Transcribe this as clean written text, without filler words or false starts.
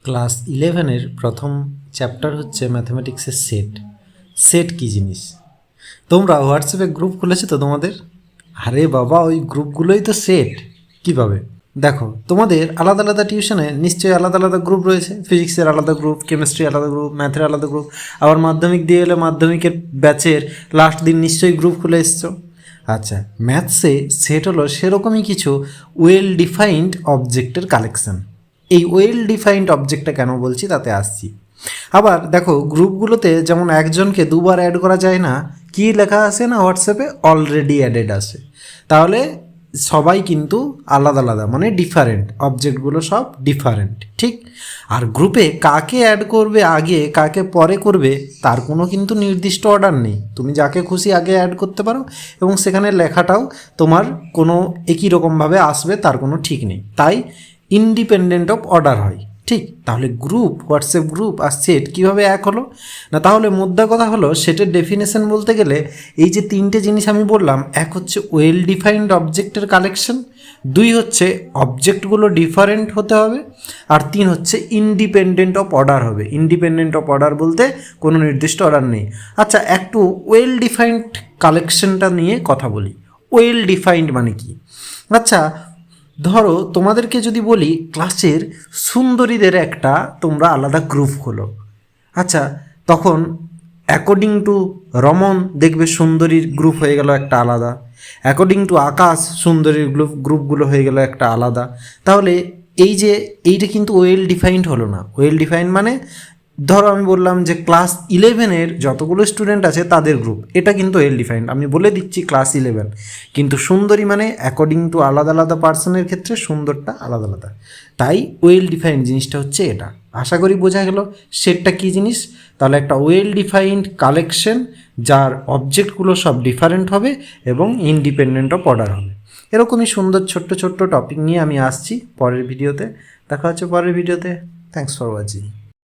Class 11-এর প্রথম chapter হচ্ছে ম্যাথমেটিক্সের set. Set কী জিনিস? তোমরা হোয়াটসঅ্যাপে গ্রুপ খুলেছো তো তোমাদের? আরে বাবা, ওই গ্রুপগুলোই তো সেট। কীভাবে? দেখো, তোমাদের আলাদা আলাদা টিউশনে নিশ্চয়ই আলাদা আলাদা গ্রুপ রয়েছে। ফিজিক্সের আলাদা গ্রুপ, কেমিস্ট্রি আলাদা গ্রুপ, ম্যাথের আলাদা গ্রুপ। আবার মাধ্যমিক দিয়ে এলে মাধ্যমিকের ব্যাচের লাস্ট দিন নিশ্চয়ই গ্রুপ খুলে এসছো। আচ্ছা, ম্যাথসে সেট হলো সেরকমই কিছু ওয়েল ডিফাইন্ড অবজেক্টের কালেকশন। এই ওয়েল ডিফাইন্ড অবজেক্টটা কেন বলছি তাতে আসছি। আবার দেখো, গ্রুপগুলোতে যেমন একজনকে দুবার অ্যাড করা যায় না, কি লেখা আসে না হোয়াটসঅ্যাপে অলরেডি অ্যাডেড আসে। তাহলে সবাই কিন্তু আলাদা আলাদা, মানে ডিফারেন্ট, অবজেক্টগুলো সব ডিফারেন্ট, ঠিক। আর গ্রুপে কাকে অ্যাড করবে আগে, কাকে পরে করবে, তার কোনো কিন্তু নির্দিষ্ট অর্ডার নেই। তুমি যাকে খুশি আগে অ্যাড করতে পারো, এবং সেখানে লেখাটাও তোমার কোনো একই রকমভাবে আসবে তার কোনো ঠিক নেই। তাই ইন্ডিপেন্ডেন্ট অফ অর্ডার হয়, ঠিক। তাহলে গ্রুপ, হোয়াটসঅ্যাপ গ্রুপ আর সেট কীভাবে এক হলো না? তাহলে মোদ্দা কথা হলো, সেটের ডেফিনেশন বলতে গেলে এই যে তিনটে জিনিস আমি বললাম, এক হচ্ছে ওয়েল ডিফাইন্ড অবজেক্টের কালেকশন, দুই হচ্ছে অবজেক্টগুলো ডিফারেন্ট হতে হবে, আর তিন হচ্ছে ইন্ডিপেন্ডেন্ট অফ অর্ডার হবে। ইন্ডিপেন্ডেন্ট অফ অর্ডার বলতে কোনো নির্দিষ্ট অর্ডার নেই। আচ্ছা, একটু ওয়েল ডিফাইন্ড কালেকশনটা নিয়ে কথা বলি। ওয়েল ডিফাইন্ড মানে কি? আচ্ছা, ধরো তোমাদেরকে যদি বলি ক্লাসের সুন্দরীদের একটা তোমরা আলাদা গ্রুপ খোলো। আচ্ছা, তখন অ্যাকর্ডিং টু রমন দেখবে সুন্দরীর গ্রুপ হয়ে গেল একটা আলাদা, অ্যাকর্ডিং টু আকাশ সুন্দরীর গ্রুপগুলো হয়ে গেল একটা আলাদা। তাহলে এইটা কিন্তু ওয়েল ডিফাইন্ড হলো না। ওয়েল ডিফাইন্ড মানে ধরো আমি বললাম যে ক্লাস 11-এর যতগুলো স্টুডেন্ট আছে তাদের গ্রুপ, এটা কিন্তু ওয়েল ডিফাইন্ড। আমি বলে দিচ্ছি ক্লাস 11, কিন্তু সুন্দরী মানে অ্যাকর্ডিং টু আলাদা আলাদা পার্সনের ক্ষেত্রে সুন্দরটা আলাদা আলাদা। তাই ওয়েল ডিফাইন্ড জিনিসটা হচ্ছে এটা। আশা করি বোঝা গেল সেটটা কী জিনিস। তাহলে একটা ওয়েল ডিফাইন্ড কালেকশন যার অবজেক্টগুলো সব ডিফারেন্ট হবে এবং ইন্ডিপেন্ডেন্ট অফ অর্ডার হবে। এরকমই সুন্দর ছোট্ট ছোট্ট টপিক নিয়ে আমি আসছি পরের ভিডিওতে। দেখা হচ্ছে পরের ভিডিওতে। Thanks for watching.